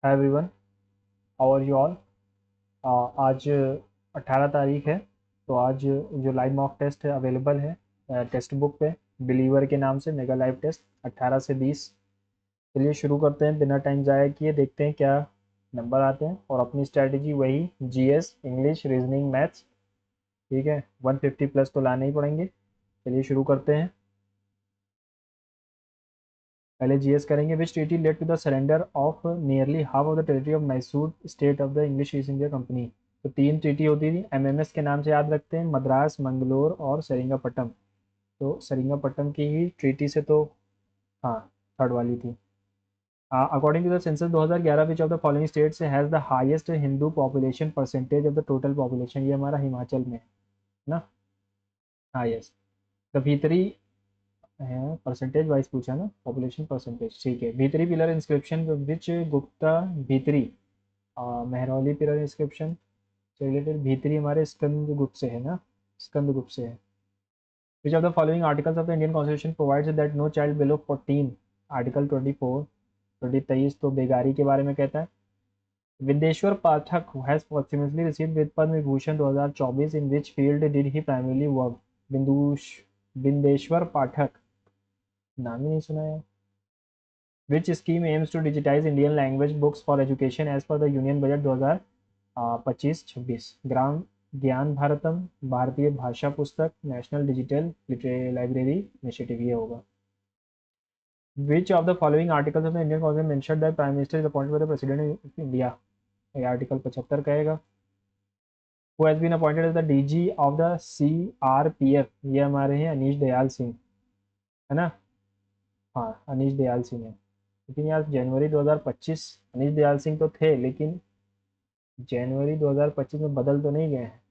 Hi everyone, how are you all. आज 18 तारीख है। तो आज जो लाइव मॉक टेस्ट है अवेलेबल है टेक्स्ट बुक पे, बिलीवर के नाम से मेगा लाइव टेस्ट 18 से 20। चलिए शुरू करते हैं बिना टाइम ज़ाया किए, देखते हैं क्या नंबर आते हैं। और अपनी स्ट्रैटेजी वही, जीएस, इंग्लिश, रीजनिंग, मैथ्स। ठीक है, 150 प्लस तो लाने ही पड़ेंगे। चलिए शुरू करते हैं। पहले जीएस करेंगे। Which treaty led to the surrender of nearly half of the territory of Mysore state of the English East India Company. तो तीन ट्रीटी होती थी, एमएमएस के नाम से याद रखते हैं, मद्रास, मंगलोर और सेरिंगापट्टम। तो सेरिंगापट्टम की ही ट्रीटी से तो, हाँ, थर्ड वाली थी। According to the census 2011, which of the following states has the highest Hindu population percentage of the total population. ये हमारा हिमाचल में है ना, हाईएस्ट। द भीतरी है, परसेंटेज वाइज पूछा ना, पॉपुलेशन परसेंटेज, ठीक है। भीतरी पिलर इंस्क्रिप्शन विच गुप्ता भीतरी, मेहरौली पिलर इंस्क्रिप्शन से रिलेटेड। भीतरी हमारे स्कंद गुप्त से है ना, स्कंद गुप्त से है। Which of the following articles of the Indian constitution provides that no child below 14। Article 24, 23 तो बेगारी के बारे में कहता है। Videshwar Pathak has posthumously received with Padma Vibhushan 2024, in which field did he primarily work. बिंदुश बिंदेश्वर पाठक, नाम ही नहीं सुना है। Which scheme aims to digitize Indian language books for education as per the Union Budget 2025-26? ग्राम ज्ञान भारतम, भारतीय भाषा पुस्तक, नेशनल डिजिटल लाइब्रेरी इनिशिएटिव, ये होगा। Which of the following articles of the Indian Constitution mentioned that Prime Minister is appointed by the President of India? ये article 75 कहेगा। Who has been appointed as the DG of the CRPF? ये हमारे हैं अनीश दयाल सिंह, है ना। हाँ, अनीश दयाल सिंह है। लेकिन यार जनवरी 2025 अनीश दयाल सिंह तो थे, लेकिन जनवरी 2025 में बदल तो नहीं गए हैं।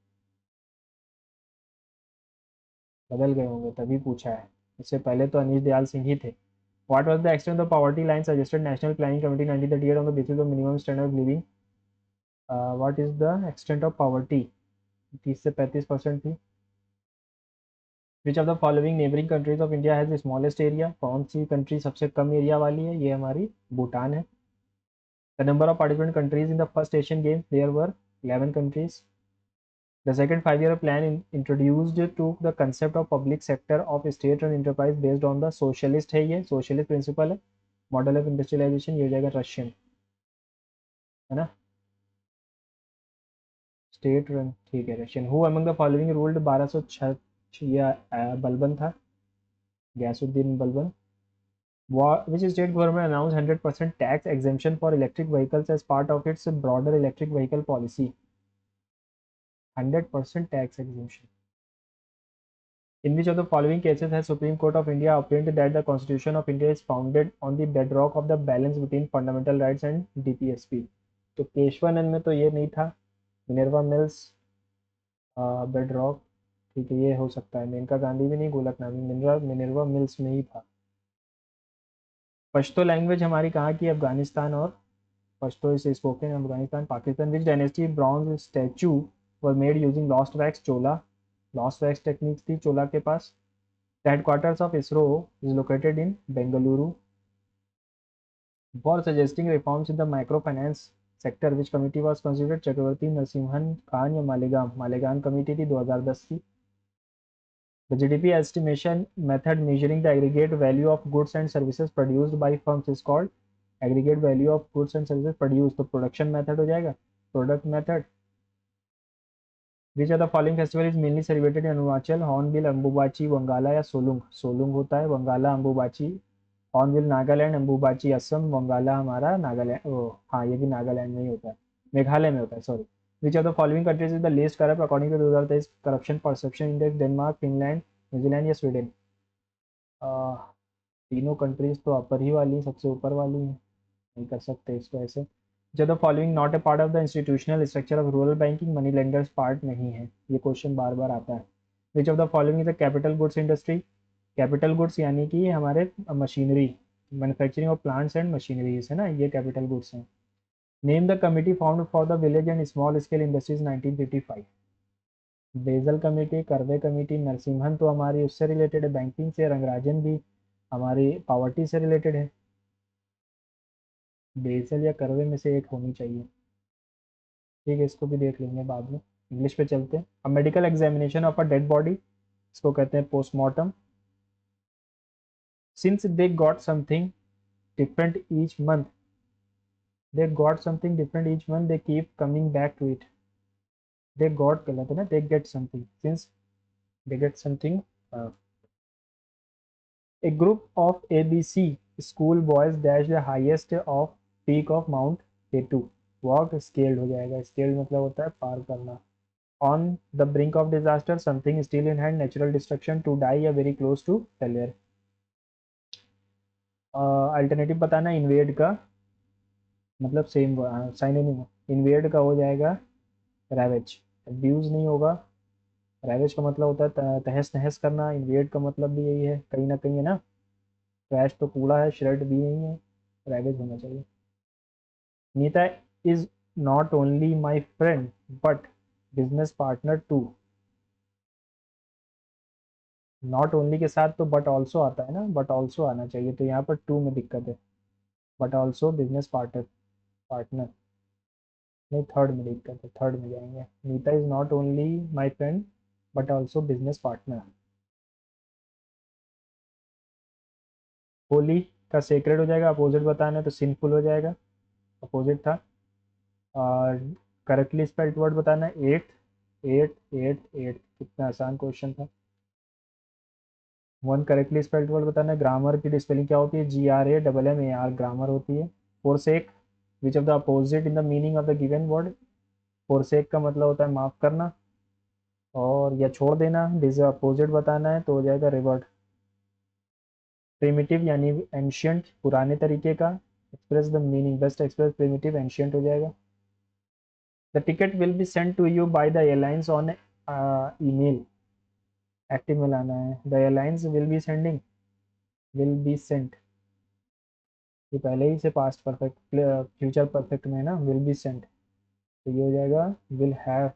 बदल गए होंगे तभी पूछा है। इससे पहले तो अनीश दयाल सिंह ही थे। What was the extent of poverty line suggested national planning committee 1938 on the basis of minimum standard of living. What is the extent of poverty? 30 से 35% थी। विच of the following neighbouring countries of India has the smallest area? कौन सी country सबसे कम area वाली है? ये हमारी भूटान है। The number of participant countries in the first Asian games, there were 11 countries. The second five-year plan introduced to the concept of public sector of state-run enterprise based on the socialist है, ये socialist principle है। Model of industrialization, ये हो जाएगा Russian, है ना। State run, ठीक है, Russian. Who among the following ruled 1206, ये बलबन था, Ghiyasuddin Balban. Which state government announced 100% tax exemption for electric vehicles as part of its broader electric vehicle policy? 100% tax exemption. In which of the following cases has Supreme Court of India opined that the Constitution of India is founded on the bedrock of the balance between fundamental rights and DPSP? तो केशवानंद में तो ये नहीं था। Minerva mills, bedrock, ठीक है, ये हो सकता है। मेनका गांधी भी नहीं, गोलकनामी, मिनर्वा मिल्स में ही था। पश्तो लैंग्वेज हमारी कहाँ की? अफगानिस्तान। और Pashto is spoken in Afghanistan, Pakistan. Which dynasty bronze statue were made using lost wax? Chola. Lost wax technique थी चोला के पास। The headquarters of ISRO is located in Bengaluru. For suggesting reforms in the microfinance sector, which committee was considered? चक्रवर्ती, नरसिम्हन, खान या Malegam? Malegam committee थी 2010 की। The GDP estimation method measuring the aggregate value of goods and services produced by firms is called aggregate value of goods and services produced, तो production method हो जाएगा, product method। Which of the following festival is mainly celebrated in Arunachal? Hornbill, Ambubachi, Wangala या सोलुंग? सोलुंग होता है, Wangala Ambubachi. Hornbill Nagaland, Ambubachi Assam, Wangala हमारा नागालैंड, ओ हाँ, ये भी नागालैंड में ही होता है, मेघालय में होता है, sorry. Which of the following countries is the least corrupt according to 2023 corruption perception index? Denmark, Finland, New Zealand या स्वीडन? तीनों कंट्रीज तो अपर ही वाली, सबसे ऊपर वाली है, नहीं कर सकते इसको ऐसे। जो the following not a part of the institutional structure of rural banking? Money lenders part नहीं है। ये क्वेश्चन बार बार आता है। Which of the following is the capital goods industry? Capital goods यानी कि हमारे machinery, manufacturing of plants and machineries, है ना, ये कैपिटल गुड्स हैं। Name the committee found for the village and small scale industries 1955? बेजल कमेटी, करवे कमेटी। नरसिम्हन तो हमारी उससे रिलेटेड है, बैंकिंग से। रंगराजन भी हमारी पॉवर्टी से रिलेटेड है। बेसल या करवे में से एक होनी चाहिए। ठीक है, इसको भी देख लेंगे बाद में। इंग्लिश पे चलते हैं। A medical examination of a dead body, इसको कहते हैं postmortem. Since they got something different each month, they got something different each month, they keep coming back to it. They got गलत है ना, they get something, since they get something. A group of ABC school boys dash the highest of peak of Mount K2. Walk scaled हो जाएगा, scaled मतलब होता है पार करना। On the brink of disaster, something still in hand, natural destruction, to die या very close to failure. Alternative बताना, invade का मतलब सेम साइनोनिम, इन्वेड का हो जाएगा रैवेज, अब्यूज नहीं होगा। रैवेज का मतलब होता है तहस नहस करना, इन्वेड का मतलब भी यही है कहीं ना कहीं, है ना। ट्रैश तो कूड़ा है, श्रेड भी यही है, रैवेज होना चाहिए। Nita is not only my friend but business partner too. Not only के साथ तो बट ऑल्सो आता है ना, बट ऑल्सो आना चाहिए, तो यहाँ पर टू में दिक्कत है। But also business partner, partner नहीं, थर्ड में दिक्कत है, थर्ड में जाएंगे। Nita is not only my friend but also business partner. Holi का सेक्रेड हो जाएगा, अपोजिट बताना है तो सिंफुल हो जाएगा, अपोजिट था। और करेक्टली स्पेल्ड वर्ड बताना है एट, एट एट एट, कितना आसान क्वेश्चन था। वन करेक्टली स्पेल्ड वर्ड बताना है। ग्रामर की स्पेलिंग क्या होती है, GRAMMAR, ग्रामर होती है। Forsake, which of the opposite in the meaning of the given word. Forsake का मतलब होता है माफ करना और या छोड़ देना, डिज अपोजिट बताना है तो हो जाएगा रिवर्ट। प्रिमिटिव यानी एंशियंट, पुराने तरीके का। Express the meaning, best express primitive, ancient हो जाएगा। The ticket will be send to you by the airlines on email, active में लाना है। The airlines will be sending, will be sent, ये पहले ही से पास्ट परफेक्ट, फ्यूचर परफेक्ट में है ना, विल बी सेंट, तो ये हो जाएगा will have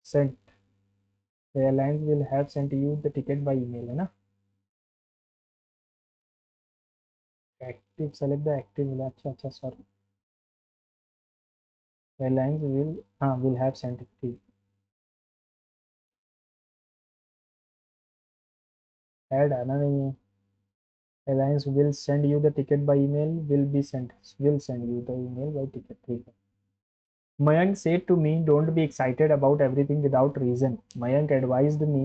sent, the airlines will have sent you the ticket by email, है ना। एक्टिव, सेलेक्ट द एक्टिव मिला, अच्छा अच्छा सॉरी, एयरलाइंस विल, हाँ विल हैव सेंट, ठीक। ऐड आना नहीं है। Airlines will send you the ticket by email, will be Saint, will send you the email by ticket, ठीक है। Mayank said to me, don't be excited about everything without reason. Mayank advised me,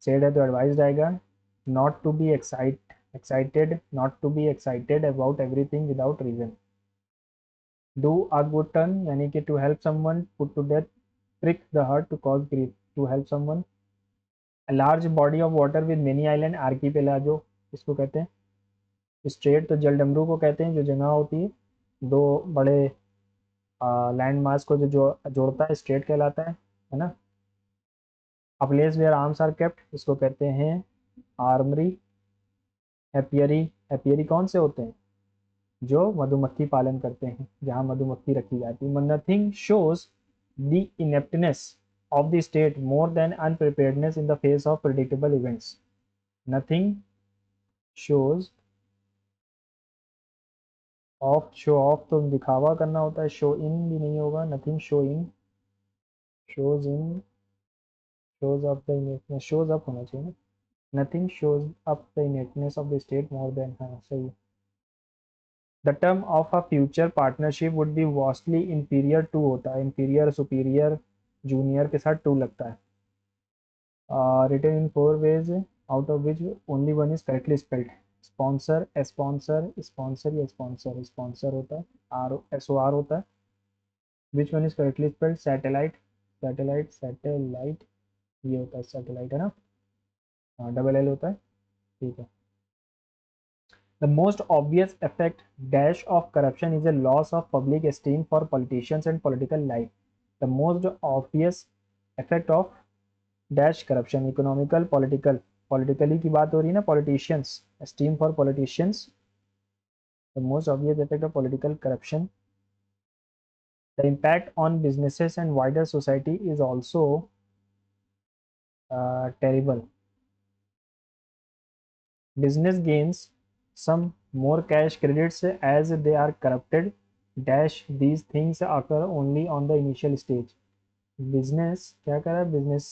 said है तो advised आएगा, not to be excited, not to be excited about everything without reason. Do a good turn यानी कि to help someone, put to death, prick the heart, to cause grief, to help someone. A large body of water with many island, archipelago, इसको कहते हैं। Straight तो जलडमरू को कहते हैं, जो जगह होती है दो बड़े लैंड मास को जो जोड़ता है, स्ट्रेट कहलाता है ना। A place where arms are kept, इसको कहते हैं आर्मरी। एपियरी, एपियरी कौन से होते हैं, जो मधुमक्खी पालन करते हैं, जहाँ मधुमक्खी रखी जाती है। Nothing shows the ineptness of the state more than unpreparedness in the face of predictable events. Nothing shows off, show off तो दिखावा करना होता है, शो इन भी नहीं होगा, nothing show in, shows in, shows up the ineptness, shows up होना चाहिए ना। Nothing shows up the ineptness of the state more than, हाँ सही है। The term of a future partnership would be vastly inferior to होता है, inferior superior junior के साथ टू लगता है। Written in four ways out of which only one is correctly spelled. Sponsor, sponsor, sponsor या स्पॉन्सर, स्पॉन्सर होता है, आर SOR होता है। Which one is correctly spelled, satellite, satellite, satellite, ये होता है सैटेलाइट, है ना। हाँ डबल एल होता है, ठीक है। The most obvious effect dash of corruption is a loss of public esteem for politicians and political life. The most obvious effect of dash corruption, economical, political, politically की बात हो रही है ना, politicians, esteem for politicians, the most obvious effect of political corruption. The impact on businesses and wider society is also terrible. Business gains some more cash credits as they are corrupted dash these things occur only on the initial stage. Business क्या कर रहा है, business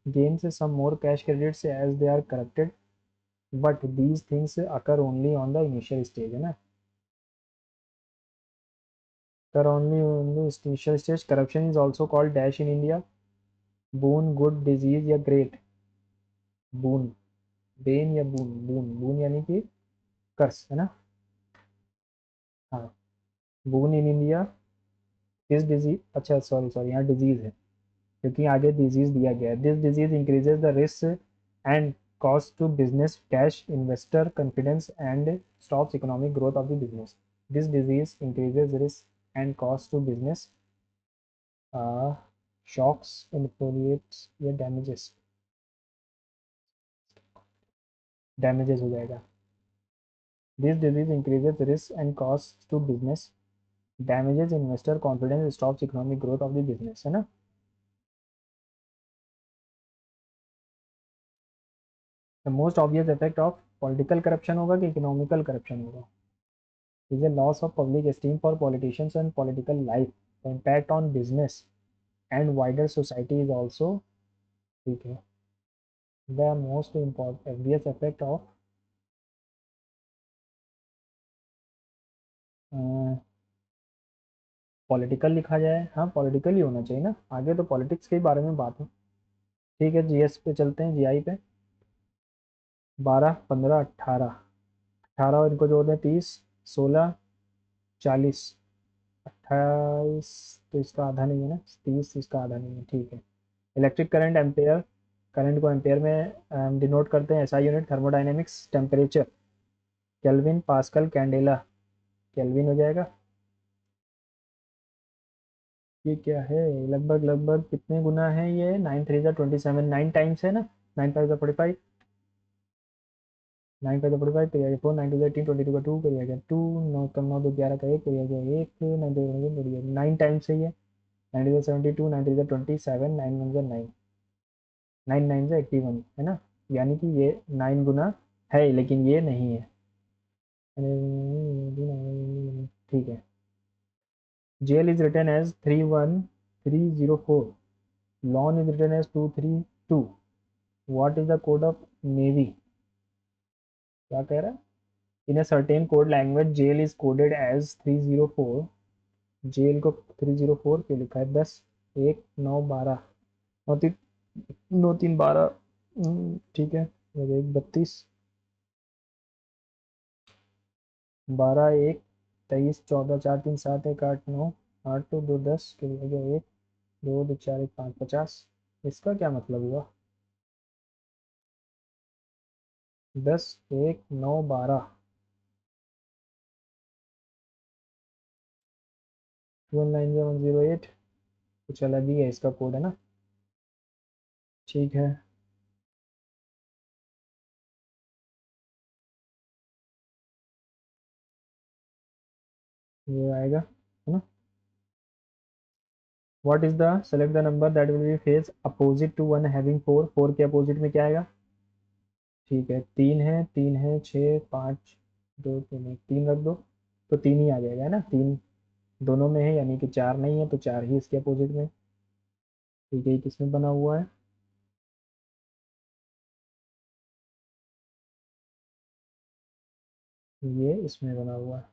gains some more cash credits as they are corrupted but these things occur only on the initial stage, है ना, occur only on the initial stage. Corruption is also called dash in India, boon, good, disease या great. boon, Ben या boon, boon, boon यानी कि कर्स, है ना, हाँ, boon in India किस डिजीज, अच्छा सॉरी सॉरी यहाँ डिजीज है क्योंकि आगे डिजीज दिया गया है. This disease increases the risk and cost to business dash investor confidence and stops economic growth of the business. This disease increases risk and cost to business shocks inflates या damages, damages हो जाएगा. This disease increases risk and cost to business damages investor confidence stops economic growth of the business, है ना. The most obvious effect of political corruption होगा कि economical corruption होगा. is a loss of public esteem for politicians and political life. The impact on business and wider society is also, okay, the most important obvious effect of political लिखा जाए, हाँ political ही होना चाहिए ना, आगे तो politics के बारे में बात है. ठीक है, जीएस पे चलते हैं, जीआई पे. 12, 15, 18, 18 और इनको जोड़ दें 30, 16, 40, 28, तो इसका आधा नहीं है ना, 30 इसका आधा नहीं है, ठीक है. इलेक्ट्रिक करंट एम्पेयर, करंट को एम्पेयर में डिनोट करते हैं. SI unit thermodynamics. Temperature kelvin, pascal, candela. Kelvin हो जाएगा. ये क्या है, लगभग लगभग कितने गुना है ये, 9 3 27, 9 टाइम्स है ना, 9 5 45, 9 5 45 करिए गया 4, 9 2 18, 22 का 2 करिए गया 2, 9 कम 9 2 11 का 1 करिए गया 1, 9 2 9 टाइम्स है ये. 9 2 72, 9 3 27, 9 1 9, 9 9 से 81, है ना, यानी कि ये 9 गुना है लेकिन ये नहीं है. ठीक है. Jail is written as 31304. Lawn is written as 232. What is the code of navy, क्या कह रहा है. In a certain code language jail is coded as 304. Jail को 304 क्यों लिखा है, 10, 1, 9, 12, 9 3, 9 3 12, ठीक है, 1 32, 12 1 23, 14 4 3 7 1 8 9, 8 2 2 10 के लिए गया 1 2 2 4 1 5 50. इसका क्या मतलब हुआ, 10 1 9 12, 19108, कुछ अलग ही है इसका कोड, है ना. ठीक है. ये आएगा, है ना. What is the, select the number that will be face opposite to one having 4. 4 के अपोजिट में क्या आएगा, ठीक है, 3 है, 3 है, 6 5 2 3 1, 3 रख दो तो 3 ही आ जाएगा, है ना. 3 दोनों में है यानी कि 4 नहीं है तो 4 ही इसके अपोजिट में. ठीक है, ये किसमें बना हुआ है, ये इसमें बना हुआ है.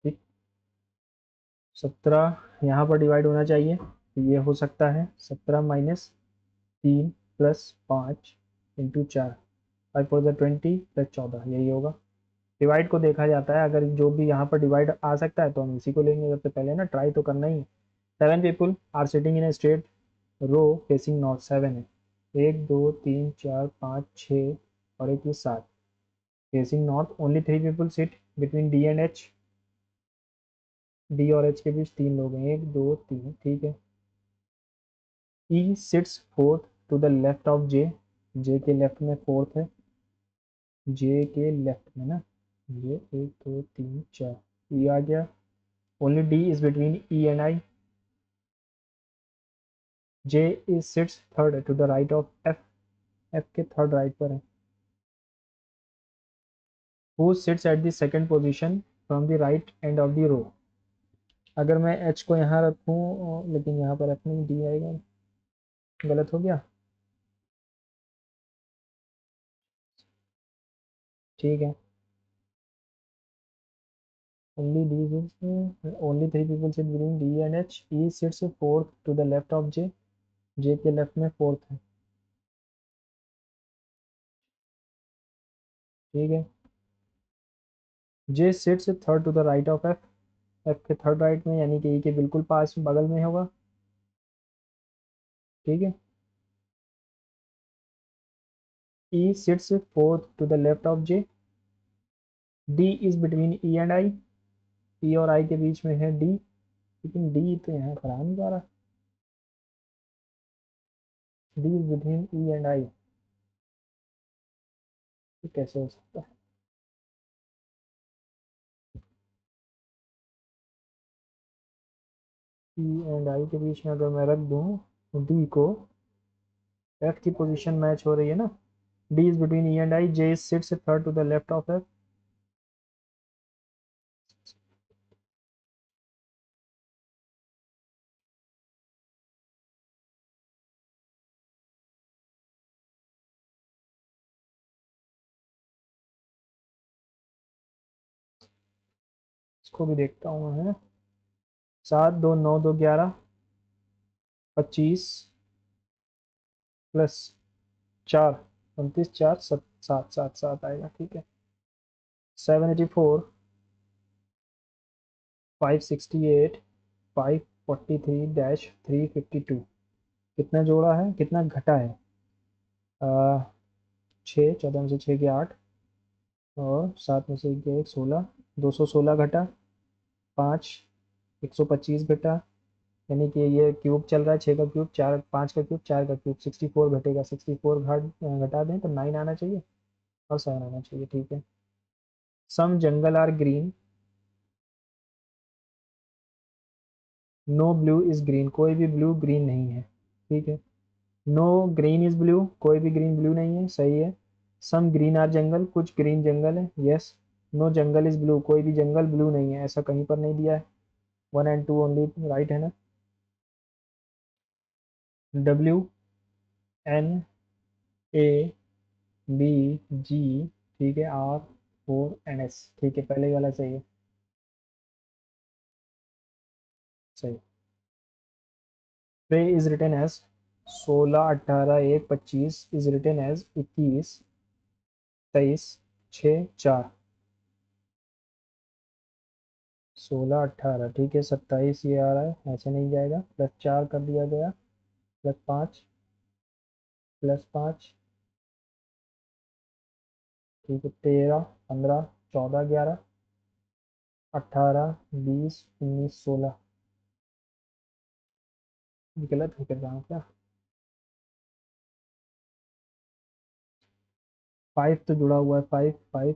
ठीक. 17 यहाँ पर डिवाइड होना चाहिए तो ये हो सकता है 17 माइनस 3 प्लस 5 इंटू 4, 5 4 20 प्लस 14, यही होगा. डिवाइड को देखा जाता है, अगर जो भी यहाँ पर डिवाइड आ सकता है तो हम इसी को लेंगे सबसे पहले ना, ट्राई तो करना ही है. 7 people are sitting in a straight row facing north. 7 है, 1 2 3 4 5 6 और एक ये 7 facing north. Only 3 people sit between D and H. D और एच के बीच 3 लोग हैं, 1 2 3, ठीक है. E sits fourth to the left of J. J के लेफ्ट में फोर्थ है, जे के लेफ्ट में ना, ये 1 2 3 4, ई आ गया. Only D is between E and I. J is sits third to the right of F. F के थर्ड राइट पर है. Who sits at the second position from the right end of the row. अगर मैं H को यहाँ रखूँ, लेकिन यहाँ पर रखने डी आएगा, गलत हो गया। ठीक है, only D is only three people sit between D and H. E sits fourth to the left of J. J के लेफ्ट में फोर्थ है। ठीक है, J sits third to the right of F. F के third right में, यानी कि E के बिल्कुल पास बगल में होगा। ठीक है, E sits fourth to the left of J. D is between E and I. E और I के बीच में है D, लेकिन D तो यहाँ पर आ नहीं पा रहा। D is between E and I, तो कैसे हो सकता है? E एंड I के बीच में अगर मैं रख दूँ D को, F की पोजीशन मैच हो रही है ना। D is between E and I. J sits third to the left of F. इसको भी देखता हूँ मैं। 7 2 9 2 11 25 प्लस 4 29 4 7 7 7 7 आएगा। ठीक है, 784 568 543 डैश 352। कितना जोड़ा है, कितना घटा है? 6, 14 में से 6 के 8, और 7 में से 1 गया 1, 16, 216 घटा 5, 125 घटा, यानी कि ये क्यूब चल रहा है। 6 का क्यूब 4, 5 का क्यूब 4 का क्यूब 64 घटेगा। 64 घटा दें तो 9 आना चाहिए और 7 आना चाहिए। ठीक है, some jungle are green, no blue is green, कोई भी ब्लू ग्रीन नहीं है। ठीक है, नो ग्रीन इज ब्लू, कोई भी ग्रीन ब्लू नहीं है, सही है। सम ग्रीन आर जंगल, कुछ ग्रीन जंगल है, yes. No jungle is blue, कोई भी जंगल ब्लू नहीं है, ऐसा कहीं पर नहीं दिया है। 1 and 2 ओनली राइट है ना। डब्ल्यू एन ए बी जी, ठीक है, आर 4 एन एस, ठीक है, पहले वाला सही है। सही। Pray is written as 16 18 1 25, is written as 21 23 6 4। 16 18, ठीक है, 27 ये आ रहा है, ऐसे नहीं जाएगा। प्लस 4 कर दिया गया, प्लस 5 प्लस 5, ठीक है, 13 15 14 11 18 20 19 16। गलत हो कर रहा हूँ क्या? 5 तो जुड़ा हुआ है, 5 5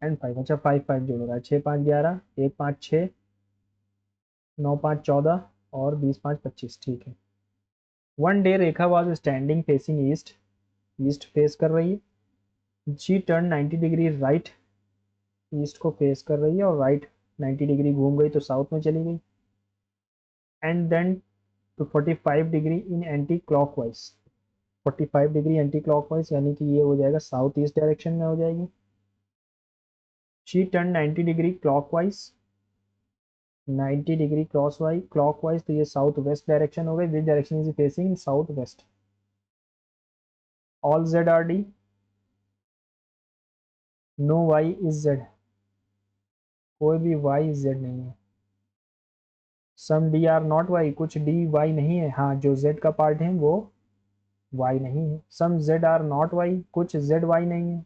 एंड 5, अच्छा 5 5 जुड़ रहा है। 6 5 11, 1 5 6, 9 5 14, और 20 5 25। ठीक है। One day Rekha was standing facing east, east face कर रही है। She turn 90 degree right, east को फेस कर रही है, और राइट 90 डिग्री घूम गई तो साउथ में चली गई। And then to 45 degree in anticlockwise, 45 degree anticlockwise, यानी कि ये हो जाएगा साउथ ईस्ट डायरेक्शन में हो जाएगी। She turn 90 degree clockwise, 90 degree clockwise, तो ये साउथ वेस्ट डायरेक्शन हो गई। This direction is facing south west. All Z R D, know why is Z, कोई भी वाई जेड नहीं है। Some D are not Y, कुछ डी वाई नहीं है, हाँ जो जेड का पार्ट है वो वाई नहीं है। सम जेड आर नॉट वाई, कुछ जेड वाई नहीं है,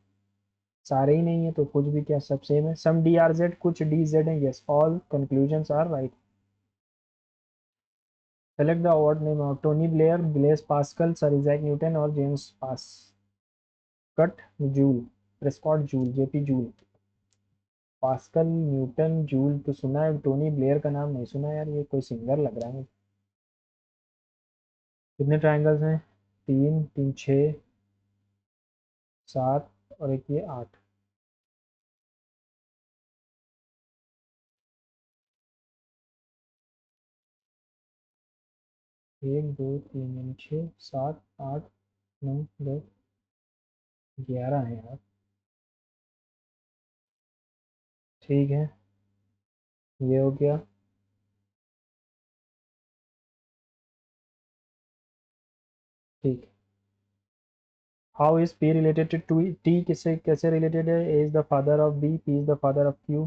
सारे ही नहीं है तो कुछ भी क्या, सब सेम है। सम डी आर जेड, कुछ डी जेड है, yes, all conclusions are right. Select the award name of Tony Blair, Blaise Pascal, sir Isaac Newton, और James Prescott Joule, Prescott Joule, JP Joule. Pascal Newton Joule तो सुना है, Tony Blair का नाम नहीं सुना यार, ये कोई सिंगर लग रहा है मुझे। कितने ट्राइंगल्स हैं? 3 3 6 7, और एक ये 8। एक दो तीन यानी 6 7 8 9 10 11 है यार। ठीक है, ये हो गया। ठीक। How is P related to T, किससे कैसे रिलेटेड है? A is the father of B, P is the father of Q.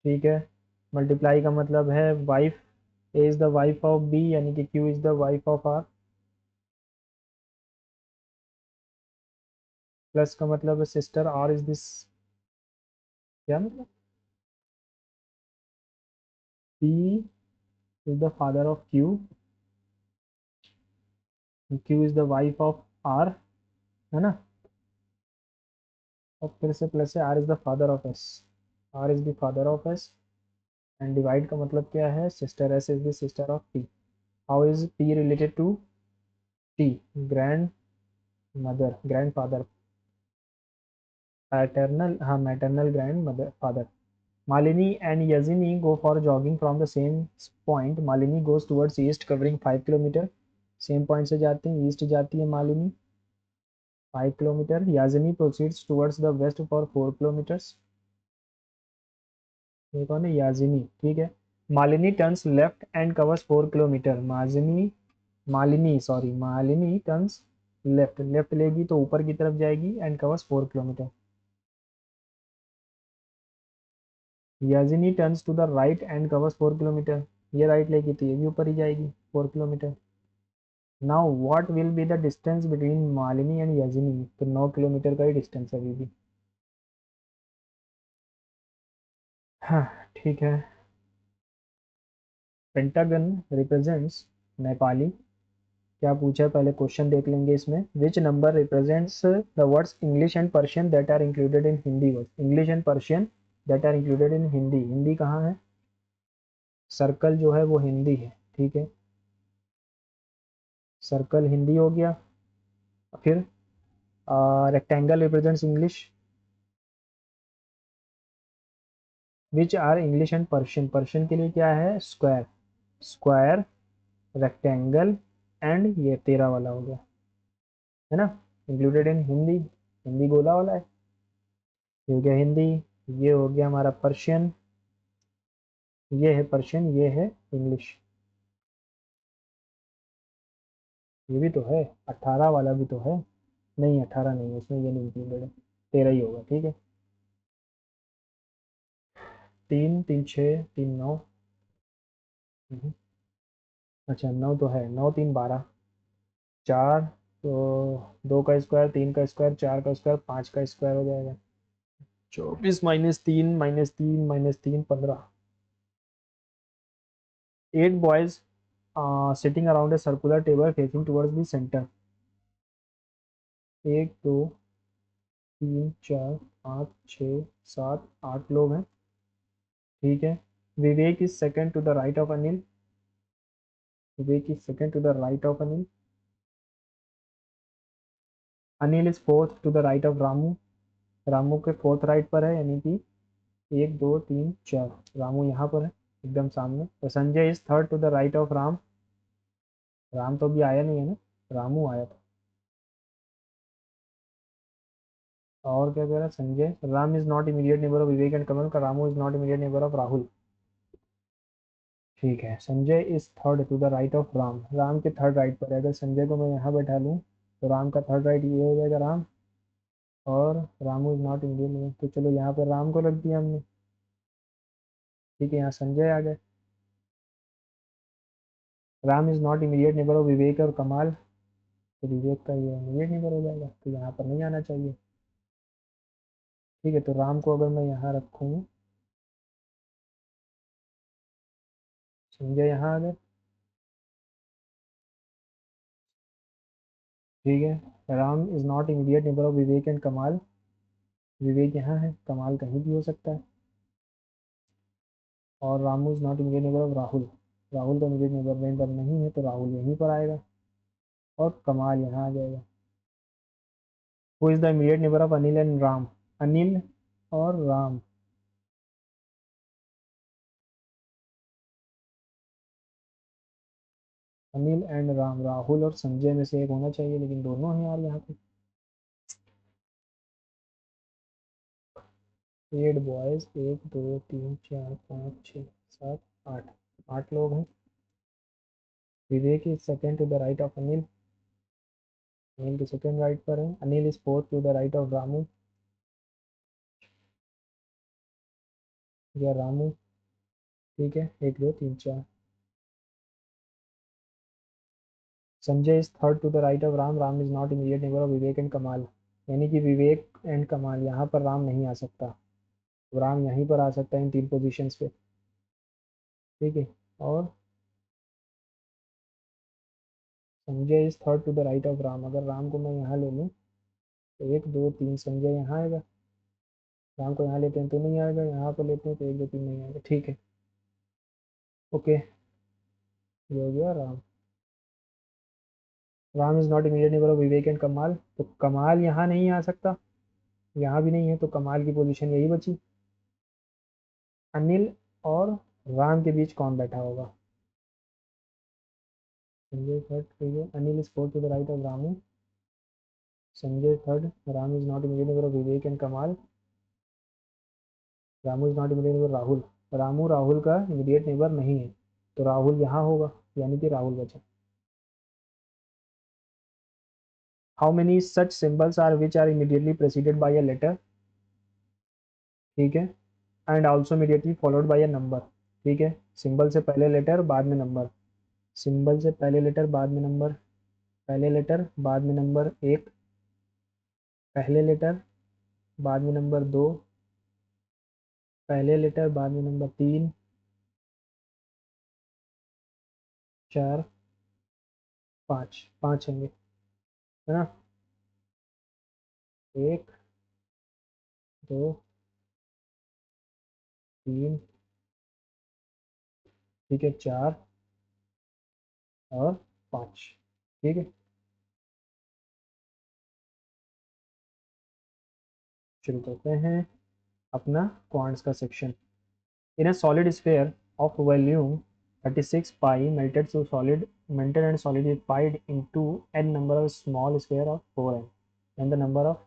ठीक है। मल्टीप्लाई का मतलब है wife, A is the wife of B यानी कि Q is the wife of R. Plus का मतलब है सिस्टर, आर इज दिस, क्या मतलब? P is the father of Q, Q is the wife of R, है ना? और फिर से प्लस है, R is the father of S, R is the father of S. And divide का मतलब क्या है? Sister, S is the sister of P. How is P related to T? Grandmother, grandfather, paternal, हाँ maternal grandmother father. Malini and Yajini go for jogging from the same point, Malini goes towards east covering 5 kilometre. Same point से जाते हैं, east जाती है Malini 5 kilometre. Yajini proceeds towards the west for 4 kilometres. ये कौन है? याजिनी, ठीक है। Malini turns left and covers 4 kilometre, Majini, Malini sorry, Malini turns left, left लेगी तो ऊपर की तरफ जाएगी and covers 4 kilometre. Yajini turns to the right and covers 4 kilometre, ये राइट लेगी तो ये भी ऊपर ही जाएगी 4 kilometre. Now what will be the distance between Malini and याजिनी? तो 9 किलोमीटर का ही डिस्टेंस है अभी भी। हाँ, ठीक है। पेंटागन रिप्रेजेंट्स, नेपाली, क्या पूछा है पहले क्वेश्चन देख लेंगे इसमें। Which number represents the words English and Persian that are included in Hindi word, English and Persian that are included in Hindi. Hindi कहाँ है? सर्कल जो है वो हिंदी है, ठीक है। सर्कल हिंदी हो गया। फिर rectangle represents English. Which are English and Persian, Persian के लिए क्या है? स्क्वायर, स्क्वायर, रेक्टेंगल एंड ये तेरह वाला हो गया, है ना? इंक्लूडेड इन हिंदी, हिंदी गोला वाला है, ये हो गया हिंदी। ये हो गया हमारा पर्शियन, ये है पर्शियन, ये है इंग्लिश। ये भी तो है, 18 वाला भी तो है। नहीं 18 नहीं है इसमें, ये नहीं इंक्लूडेड है, 13 ही होगा, ठीक है। 3 3 6 3 9। अच्छा 9 तो है, 9 3 12, 4 तो 2 का स्क्वायर, 3 का स्क्वायर, 4 का स्क्वायर, 5 का स्क्वायर हो जाएगा। 24 -3 -3 -3 15। 8 boys sitting around a circular table facing towards the centre. 1 2 3 4 5 6 7 8 लोग हैं, ठीक है। Vivek is second to the right of Anil, Vivek is second to the right of Anil. Anil is fourth to the right of Ramu, Ramu के fourth right पर है, यानी कि 1 2 3 4, रामू यहाँ पर है एकदम सामने। तो Sanjay is third to the right of Ram, Ram तो अभी आया नहीं है ना, रामू आया था। और क्या कह रहा है Sanjay? Ram is not immediate neighbour of Vivek and Kamal, का Ramu is not immediate neighbour of Rahul. ठीक है, Sanjay is third to the right of Ram, Ram के थर्ड राइट पर है। अगर संजय को मैं यहाँ बैठा लूँ तो राम का थर्ड राइट ये हो जाएगा राम, और Ramu is not immediate neighbour, तो चलो यहाँ पर राम को रख दिया हमने, ठीक है। यहाँ संजय आ गए। Ram is not immediate neighbour of Vivek और कमाल, तो विवेक का ये इमीडिएट नेबर हो जाएगा, तो यहाँ पर नहीं आना चाहिए, ठीक है। तो राम को अगर मैं यहाँ रखूँ, संजय यहाँ आ गए, ठीक है। Ram is not immediate neighbour of Vivek and कमाल, विवेक यहाँ है, कमाल कहीं भी हो सकता है। और Ramu is not immediate neighbour of Rahul, Rahul का इमीडिएट नेबर नहीं है, तो राहुल यहीं पर आएगा और कमाल यहाँ आ जाएगा। Who is the immediate neighbour of Anil and Ram? Anil और राम, अनिल एंड राम, राहुल और संजय में से एक होना चाहिए, लेकिन दोनों हैं यार यहाँ पे। 8 बॉयज, 1 2 3 4 5 6 7 8, 8 लोग हैं। Vivek is second to the right of Anil, Anil के सेकेंड राइट पर है। Anil is fourth to the right of Ramu, या रामू, ठीक है। 1 2 3 4। Sanjay is third to the right of Ram, Ram is not immediate neighbour of Vivek and Kamal, यानी कि विवेक एंड कमाल, यहाँ पर राम नहीं आ सकता, राम यहीं पर आ सकता है इन 3 पोजीशंस पे, ठीक है। और Sanjay is third to the right of Ram, अगर राम को मैं यहाँ ले लूँ तो 1 2 3 संजय यहाँ आएगा, राम को यहाँ लेते हैं तो नहीं आएगा, यहाँ पर लेते हैं तो 1 2 3 नहीं आएगा, ठीक है। ओके, ये हो गया Ram. Ram is not immediate neighbour of Vivek and कमाल, तो कमाल यहाँ नहीं आ सकता, यहाँ भी नहीं है, तो कमाल की पोजीशन यही बची। अनिल और राम के बीच कौन बैठा होगा? संजय थर्ड, ठीक है। Anil is fourth to the right of Ramu, Sanjay third, Ram is not immediate neighbour of Vivek and Kamal, Ramu is not immediate neighbour Rahul, Ramu Rahul का इमीडिएट नेबर नहीं है, तो राहुल यहाँ होगा, यानी कि राहुल बचा। How many such symbols are which are immediately preceded by a letter, ठीक है, and also immediately followed by a number, ठीक है। सिंबल से पहले लेटर बाद में नंबर, सिंबल से पहले लेटर बाद में नंबर, पहले लेटर बाद में नंबर 1, पहले लेटर बाद में नंबर 2, पहले लेटर बाद में नंबर 3 4 5, 5 होंगे, है ना। 1 2 3, ठीक है, 4 और 5, ठीक है। शुरू करते हैं अपना क्वांट्स का section. In a solid sphere of volume 36 pi melted and solidified into n number of small sphere of 4n, and the number of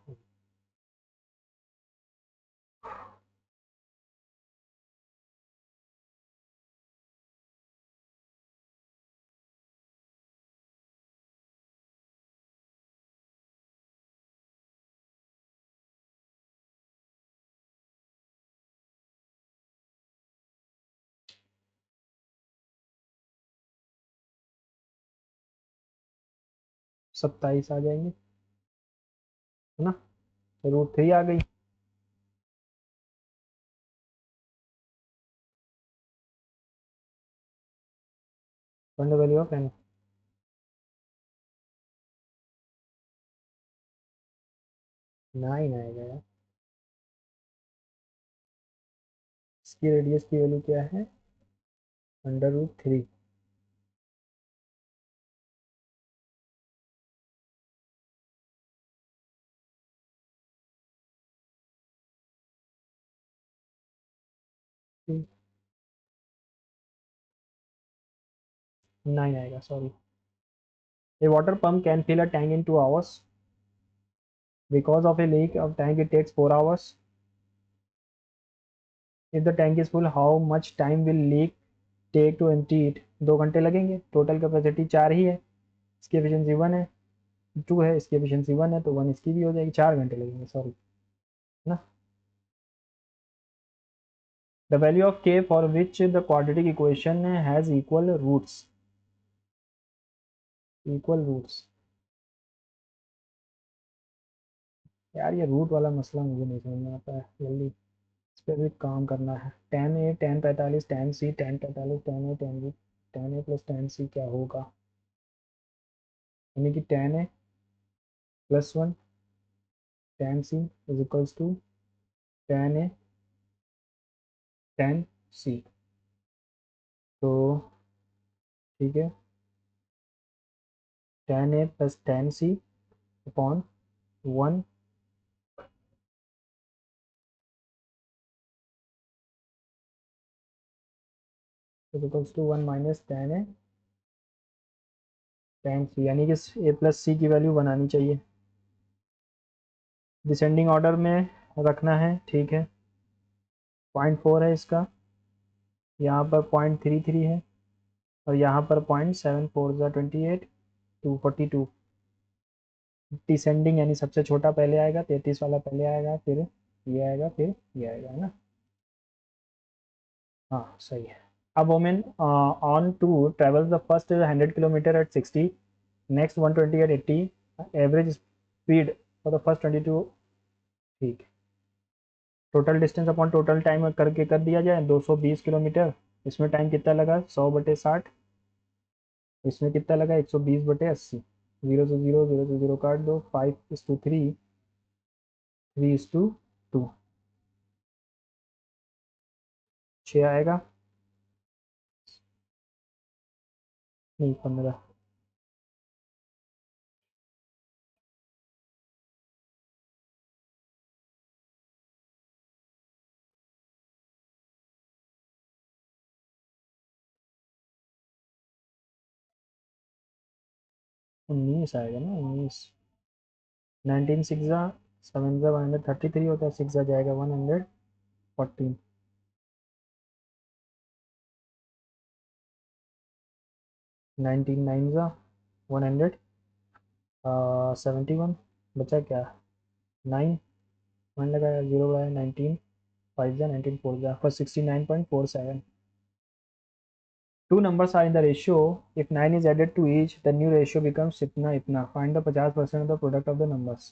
27 आ जाएंगे, है ना। तो √3 आ गई, find the value of n, 9 आएगा यार। इसकी रेडियस की वैल्यू क्या है? √3, ठीक, 9 आएगा, sorry. A water pump can fill a tank in 2 hours. Because of a leak of tank, it takes 4 hours. If the tank is full, how much time will leak take to empty it? 2 घंटे लगेंगे, total capacity 4 ही है, इसकी efficiency 1 है, 2 है, इसकी efficiency 1 है, तो 1 इसकी भी हो जाएगी, 4 घंटे लगेंगे, सॉरी, है ना। The value of k for which the quadratic equation has equal roots. यार ये रूट वाला मसला मुझे नहीं समझ में आता है, जल्दी इस पर भी काम करना है। tan a tan 45 tan c tan 45 tan a tan b, tan a plus tan c क्या होगा, यानी कि tan a +1 tan c is equals to tan a tan c, तो ठीक है, tan a plus tan c upon 1, is equals to 1 minus tan a रैंक C, यानी कि ए प्लस सी की वैल्यू बनानी चाहिए। डिसेंडिंग ऑर्डर में रखना है, ठीक है। 0.4 है इसका, यहाँ पर 0.33 है, और यहाँ पर 0.74 ज़ा 28 242। डिसेंडिंग यानी सबसे छोटा पहले आएगा, 33 वाला पहले आएगा, फिर ये आएगा, फिर ये आएगा, है ना। हाँ सही है। A woman on to travels the first 100 kilometer at 60, next 120 at 80, average speed for the first 22। ठीक, total distance upon total time करके कर दिया जाए 220 किलोमीटर। इसमें टाइम कितना लगा 100/60, इसमें कितना लगा 120/80। जीरो से जीरो, जीरो से जीरो काट दो, 5:3, 3:2, 6 आएगा, नहीं 15। 19 आएगा ना, 19। 19 6 7 133 होता है, 6 जाएगा 114। 19 9 171, बचा क्या 9, 1 लगाया, 0 लगाया, 19 5 19 4 for 69.47। Two numbers are in the ratio. If 9 is added to each, the new ratio becomes इतना इतना। Find the 50% of the product of the numbers।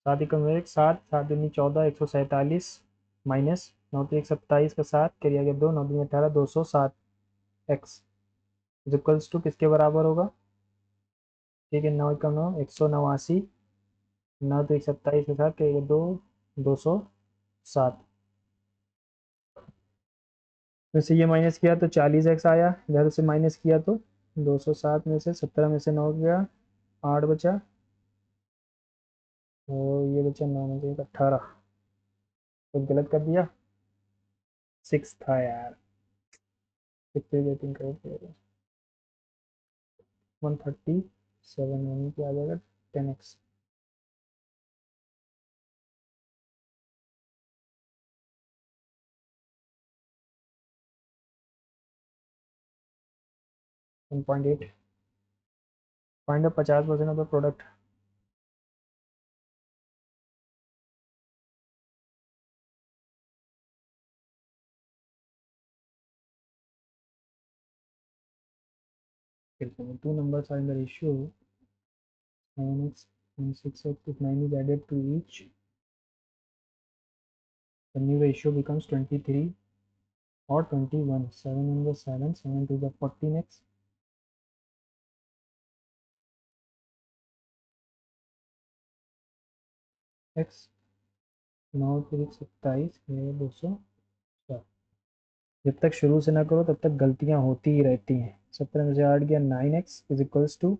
सात एकम एक, सात, सात दूनी 14, 147 माइनस 9 तो 1 27 का 7 करिए गया 2, 9 दूनी 18, 207 एक्स इक्वल्स टू किसके बराबर होगा। ठीक है, 9 एकम 9, 189, 9 तो 1 27 के साथ करिएगा 2, 207। वैसे ये माइनस किया तो 40x आया, इधर से माइनस किया तो 207 में से 17 में से 9 गया, 8 बचा, और ये बचा 9 में से 18। तो गलत कर दिया, 6 था यार। कितनी रेटिंग कर 137, यानी कि आ जाएगा 10x। One point eight. Find the 50% of the product. Two numbers are in the ratio 9x and 6x। If 9 is added to each, the new ratio becomes 23 or 21। 7 in the 7, 7 to the 14x, x 9 फिर 27 ये 200। जब तक शुरू से ना करो तब तक गलतियां होती ही रहती हैं। 17 में से 8 गया 9x इज इक्वल्स टू